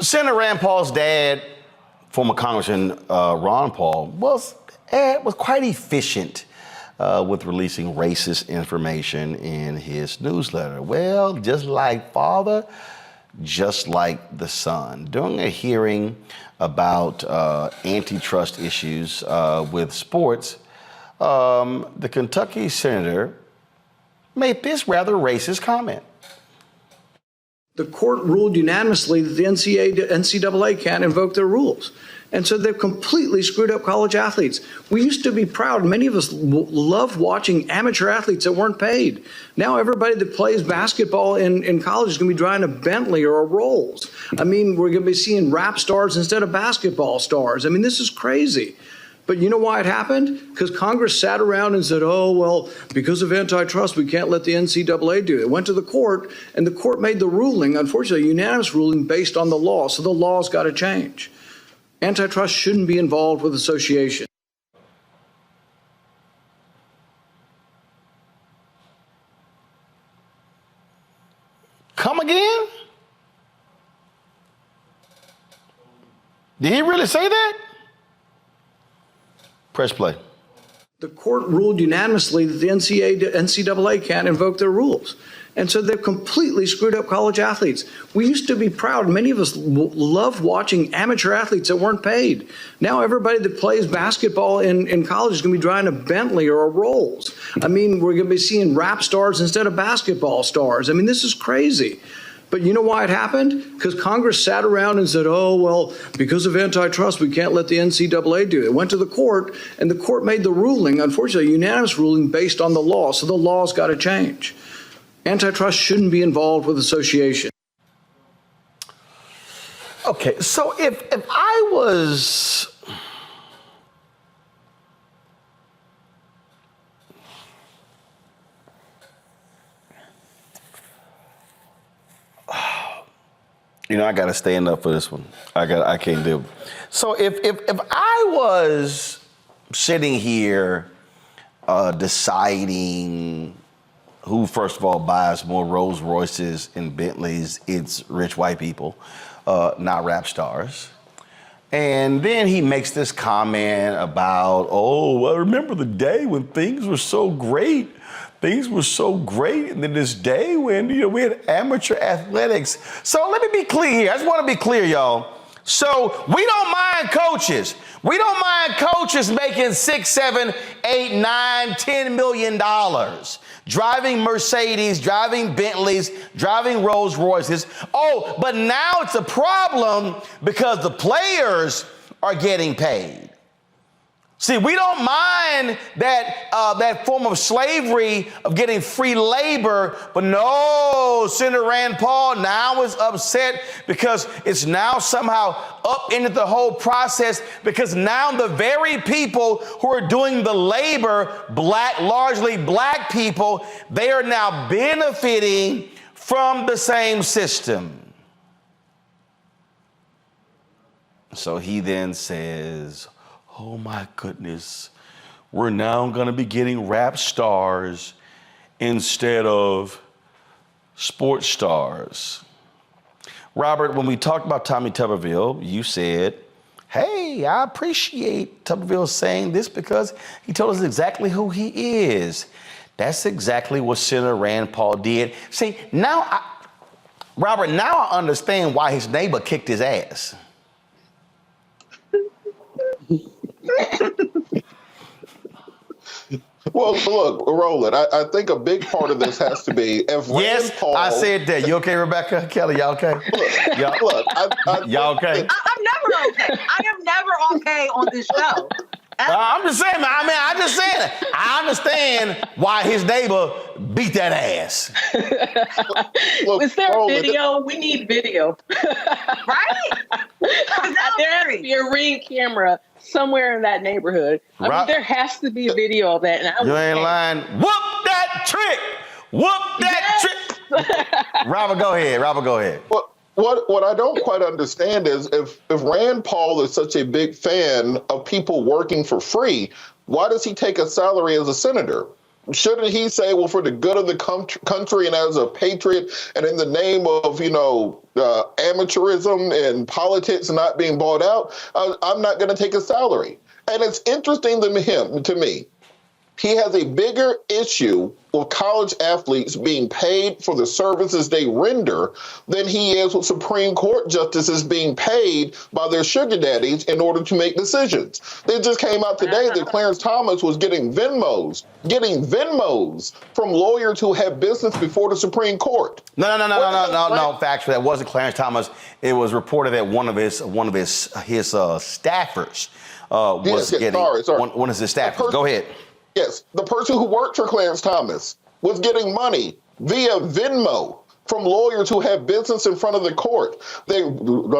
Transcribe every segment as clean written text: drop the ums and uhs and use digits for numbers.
Senator Rand Paul's dad, former Congressman Ron Paul, was quite efficient with releasing racist information in his newsletter. Well, just like father, just like the son. During a hearing about antitrust issues with sports, the Kentucky senator made this rather racist comment. The court ruled unanimously that the NCAA can't invoke their rules. And so they've completely screwed up college athletes. We used to be proud. Many of us loved watching amateur athletes that weren't paid. Now everybody that plays basketball in college is going to be driving a Bentley or a Rolls. I mean, we're going to be seeing rap stars instead of basketball stars. I mean, this is crazy. But you know why it happened? Because Congress sat around and said, oh, well, because of antitrust, we can't let the NCAA do it. It went to the court, and the court made the ruling, unfortunately, a unanimous ruling based on the law. So the law's got to change. Antitrust shouldn't be involved with association. Come again? Did he really say that? Press play. The court ruled unanimously that the NCAA can't invoke their rules. And so they've completely screwed up college athletes. We used to be proud. Many of us loved watching amateur athletes that weren't paid. Now everybody that plays basketball in college is going to be driving a Bentley or a Rolls. I mean, we're going to be seeing rap stars instead of basketball stars. I mean, this is crazy. But you know why it happened? Because Congress sat around and said, oh, well, because of antitrust, we can't let the NCAA do it. It went to the court, and the court made the ruling, unfortunately, a unanimous ruling based on the law. So the law's got to change. Antitrust shouldn't be involved with association. Okay, so if I was... You know, I got to stand up for this one. I can't do it. So if I was sitting here deciding who, first of all, buys more Rolls Royces and Bentleys, it's rich white people, not rap stars. And then he makes this comment about, oh, I remember the day when things were so great. Things were so great, and then this day when, you know, we had amateur athletics. So let me be clear here. I just want to be clear, y'all. So we don't mind coaches. We don't mind coaches making $6, $7, $8, $9, $10 million, driving Mercedes, driving Bentleys, driving Rolls Royces. Oh, but now it's a problem because the players are getting paid. See, we don't mind that form of slavery of getting free labor, but no, Senator Rand Paul now is upset because it's now somehow up into the whole process because now the very people who are doing the labor, largely black people, they are now benefiting from the same system. So he then says, oh my goodness, we're now going to be getting rap stars instead of sports stars. Robert, when we talked about Tommy Tuberville, you said, hey, I appreciate Tuberville saying this because he told us exactly who he is. That's exactly what Senator Rand Paul did. See, Robert, now I understand why his neighbor kicked his ass. Well, look, Roland, I think a big part of this has to be if yes, Rand Paul... I said that. You okay, Rebecca? Kelly, y'all okay? Y'all okay? I'm never okay. I am never okay on this show. I'm just saying, I just saying it. I understand why his neighbor beat that ass. Look, is there a video? We need video. Right? There has to be a Ring camera somewhere in that neighborhood. I mean, there has to be a video of that. And you ain't lying. Whoop that trick. Whoop that trick. Robert, go ahead. What I don't quite understand is if Rand Paul is such a big fan of people working for free, why does he take a salary as a senator? Shouldn't he say, well, for the good of the country and as a patriot and in the name of, amateurism and politics not being bought out, I'm not going to take a salary. And it's interesting to me, he has a bigger issue with college athletes being paid for the services they render than he is with Supreme Court justices being paid by their sugar daddies in order to make decisions. It just came out today that Clarence Thomas was getting Venmos from lawyers who had business before the Supreme Court. No. Factually, that wasn't Clarence Thomas. It was reported that one of his staffers was getting. One of his staffers. Go ahead. Yes, the person who worked for Clarence Thomas was getting money via Venmo from lawyers who have business in front of the court.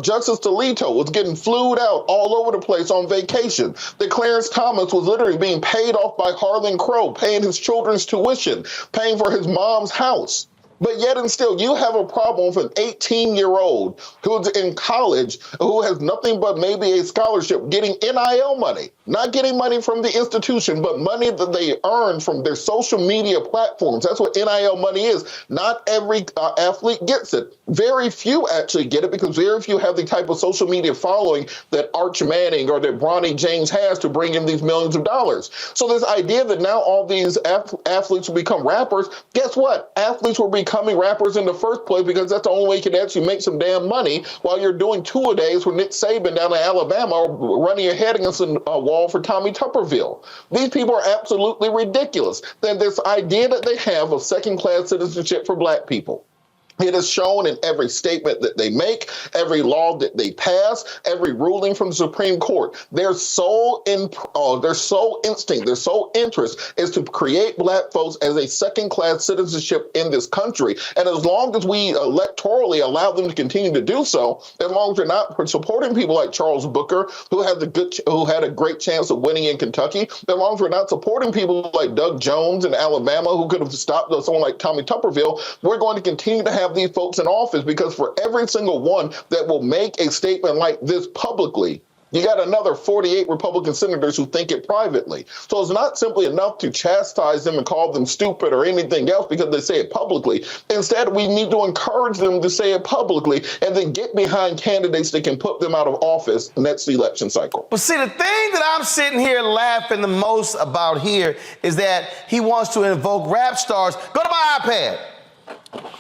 Justice Alito was getting flued out all over the place on vacation. That Clarence Thomas was literally being paid off by Harlan Crow, paying his children's tuition, paying for his mom's house. But yet and still, you have a problem with an 18-year-old who's in college, who has nothing but maybe a scholarship, getting NIL money, not getting money from the institution, but money that they earn from their social media platforms. That's what NIL money is. Not every athlete gets it. Very few actually get it because very few have the type of social media following that Arch Manning or that Bronny James has to bring in these millions of dollars. So this idea that now all these athletes will become rappers, guess what? Athletes will becoming rappers in the first place because that's the only way you can actually make some damn money while you're doing two-a-days with Nick Saban down in Alabama or running your head against a wall for Tommy Tupperville. These people are absolutely ridiculous. Then this idea that they have of second-class citizenship for black people. It is shown in every statement that they make, every law that they pass, every ruling from the Supreme Court. Their sole instinct, their sole interest is to create black folks as a second-class citizenship in this country. And as long as we electorally allow them to continue to do so, as long as we're not supporting people like Charles Booker, who had a great chance of winning in Kentucky, as long as we're not supporting people like Doug Jones in Alabama, who could have stopped someone like Tommy Tupperville, we're going to continue to have these folks in office because for every single one that will make a statement like this publicly, you got another 48 Republican senators who think it privately. So it's not simply enough to chastise them and call them stupid or anything else because they say it publicly. Instead, we need to encourage them to say it publicly and then get behind candidates that can put them out of office next election cycle. But see, the thing that I'm sitting here laughing the most about here is that he wants to invoke rap stars. Go to my iPad.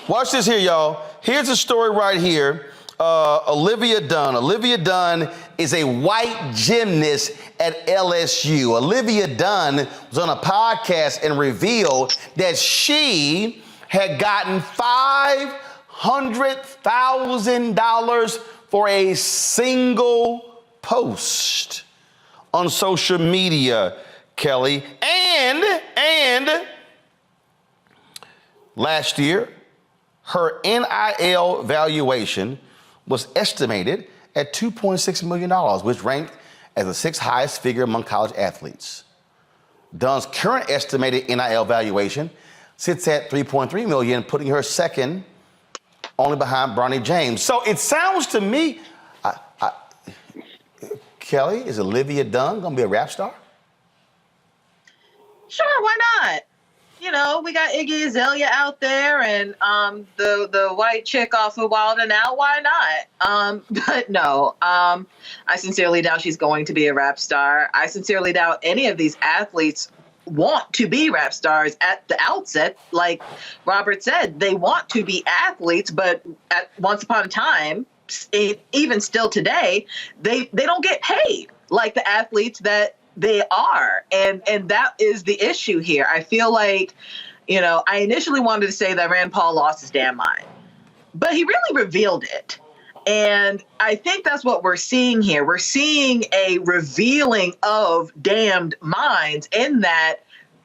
Watch this here, y'all. Here's a story right here. Olivia Dunn. Olivia Dunn is a white gymnast at LSU. Olivia Dunn was on a podcast and revealed that she had gotten $500,000 for a single post on social media, Kelly. And last year, her NIL valuation was estimated at $2.6 million, which ranked as the sixth highest figure among college athletes. Dunn's current estimated NIL valuation sits at $3.3 million, putting her second only behind Bronny James. So it sounds to me, Kelly, is Olivia Dunn gonna be a rap star? Sure, why not? You know, we got Iggy Azalea out there and the white chick off of Wild 'N Out. Why not? But no, I sincerely doubt she's going to be a rap star. I sincerely doubt any of these athletes want to be rap stars at the outset. Like Robert said, they want to be athletes, but once upon a time, even still today, they don't get paid like the athletes that they are. And that is the issue here. I feel like, I initially wanted to say that Rand Paul lost his damn mind, but he really revealed it. And I think that's what we're seeing here. We're seeing a revealing of damned minds in that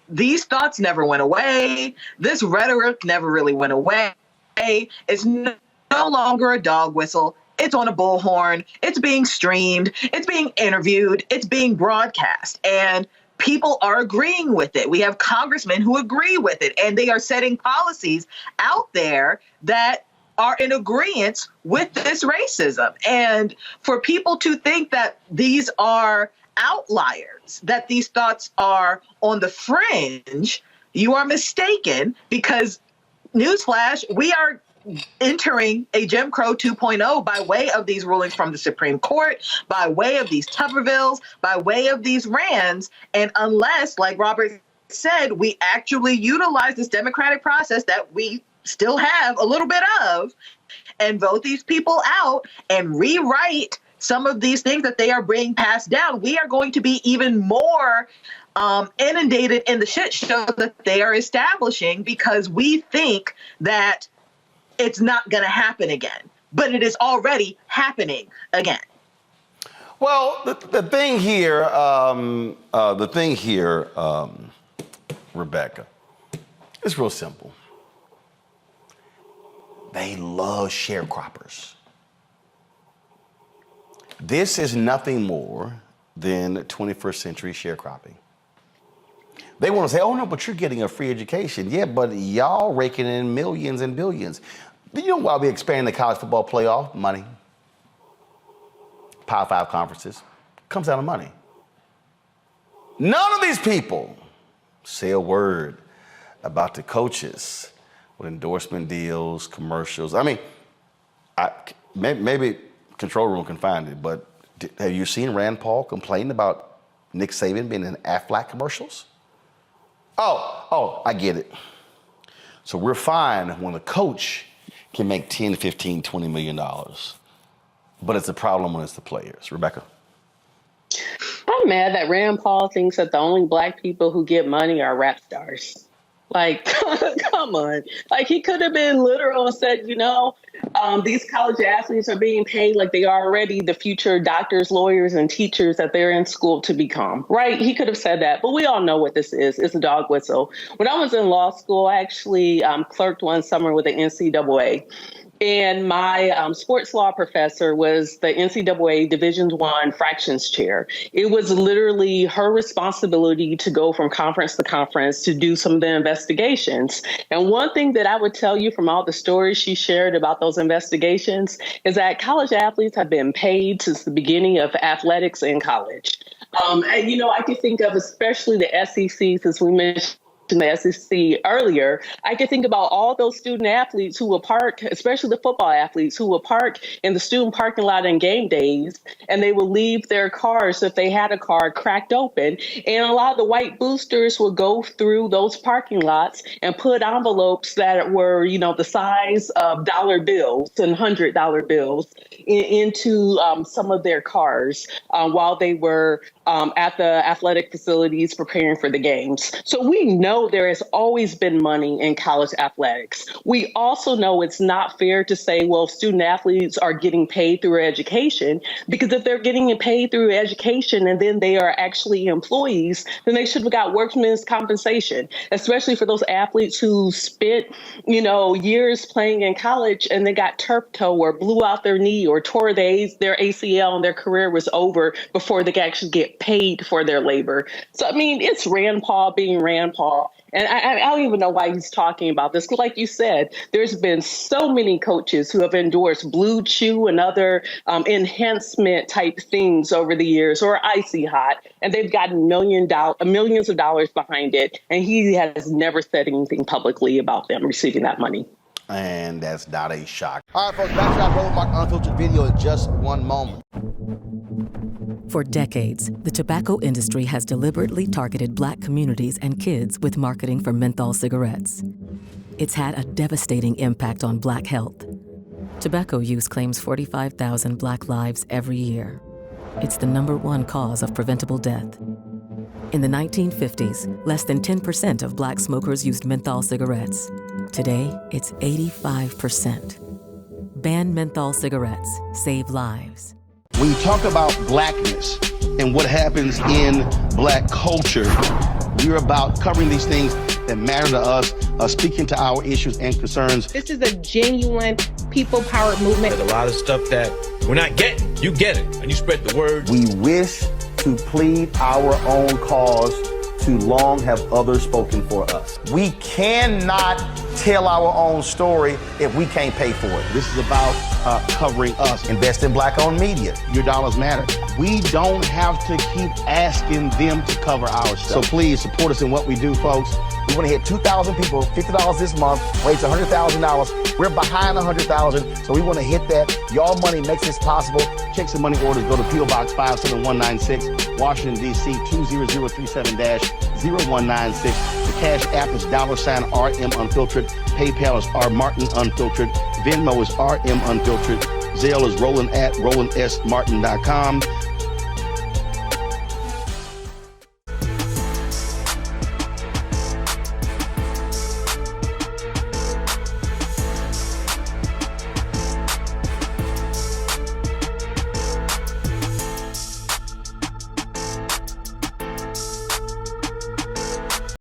these thoughts never went away. This rhetoric never really went away. It's no longer a dog whistle. It's on a bullhorn. It's being streamed. It's being interviewed. It's being broadcast. And people are agreeing with it. We have congressmen who agree with it. And they are setting policies out there that are in agreement with this racism. And for people to think that these are outliers, that these thoughts are on the fringe, You are mistaken, because newsflash, we are entering a Jim Crow 2.0 by way of these rulings from the Supreme Court, by way of these Tubervilles, by way of these Rands. And unless, like Robert said, we actually utilize this democratic process that we still have a little bit of and vote these people out and rewrite some of these things that they are bringing passed down, we are going to be even more inundated in the shit show that they are establishing, because we think that it's not going to happen again, but it is already happening again. Well, the thing here, Rebecca, it's real simple. They love sharecroppers. This is nothing more than 21st century sharecropping. They want to say, oh no, but you're getting a free education. Yeah, but y'all raking in millions and billions. You know why we expanding the college football playoff? Money. Power 5 conferences. Comes out of money. None of these people say a word about the coaches with endorsement deals, commercials. I mean, maybe control room can find it, but have you seen Rand Paul complain about Nick Saban being in Aflac commercials? Oh, I get it. So we're fine when a coach can make $10, $15, $20 million. But it's a problem when it's the players. Rebecca? I'm mad that Rand Paul thinks that the only black people who get money are rap stars. Like, come on. Like, he could have been literal and said, these college athletes are being paid like they are already the future doctors, lawyers, and teachers that they're in school to become, right? He could have said that, but we all know what this is. It's a dog whistle. When I was in law school, I actually clerked one summer with the NCAA. And my sports law professor was the NCAA Division I fractions chair. It was literally her responsibility to go from conference to conference to do some of the investigations. And one thing that I would tell you from all the stories she shared about those investigations is that college athletes have been paid since the beginning of athletics in college. I could think of especially the SEC, since we mentioned the SEC earlier. I could think about all those student athletes who will park, especially the football athletes, who will park in the student parking lot on game days, and they will leave their cars, if they had a car, cracked open. And a lot of the white boosters will go through those parking lots and put envelopes that were, the size of dollar bills and $100 bills into some of their cars while they were at the athletic facilities preparing for the games. So we know there has always been money in college athletics. We also know it's not fair to say, well, student athletes are getting paid through education, because if they're getting paid through education and then they are actually employees, then they should have got workman's compensation, especially for those athletes who spent, years playing in college and they got turf toe or blew out their knee or tore their ACL and their career was over before they could actually get paid for their labor. So, it's Rand Paul being Rand Paul. And I don't even know why he's talking about this. Because like you said, there's been so many coaches who have endorsed Blue Chew and other enhancement type things over the years, or Icy Hot, and they've gotten millions of dollars behind it. And he has never said anything publicly about them receiving that money. And that's not a shock. All right, folks, back to our Roland Mark Unfiltered video in just one moment. For decades, the tobacco industry has deliberately targeted Black communities and kids with marketing for menthol cigarettes. It's had a devastating impact on Black health. Tobacco use claims 45,000 Black lives every year. It's the #1 cause of preventable death. In the 1950s, less than 10% of Black smokers used menthol cigarettes. Today, it's 85%. Ban menthol cigarettes. Save lives. When you talk about Blackness and what happens in Black culture, we're about covering these things that matter to us, speaking to our issues and concerns. This is a genuine people-powered movement. There's a lot of stuff that we're not getting. You get it, and you spread the word. We wish to plead our own cause. Too long have others spoken for us. We cannot tell our own story if we can't pay for it. This is about covering us. Invest in black-owned media. Your dollars matter. We don't have to keep asking them to cover our stuff. So please support us in what we do, folks. We want to hit 2,000 people, $50 this month, raise $100,000. We're behind 100,000, so we want to hit that. Y'all money makes this possible. Checks and money orders go to P.O. Box 57196, Washington, D.C. 20037-0196. The Cash App is $RM Unfiltered. PayPal is R Martin Unfiltered. Venmo is RM Unfiltered. Zelle is Roland at RolandSMartin.com.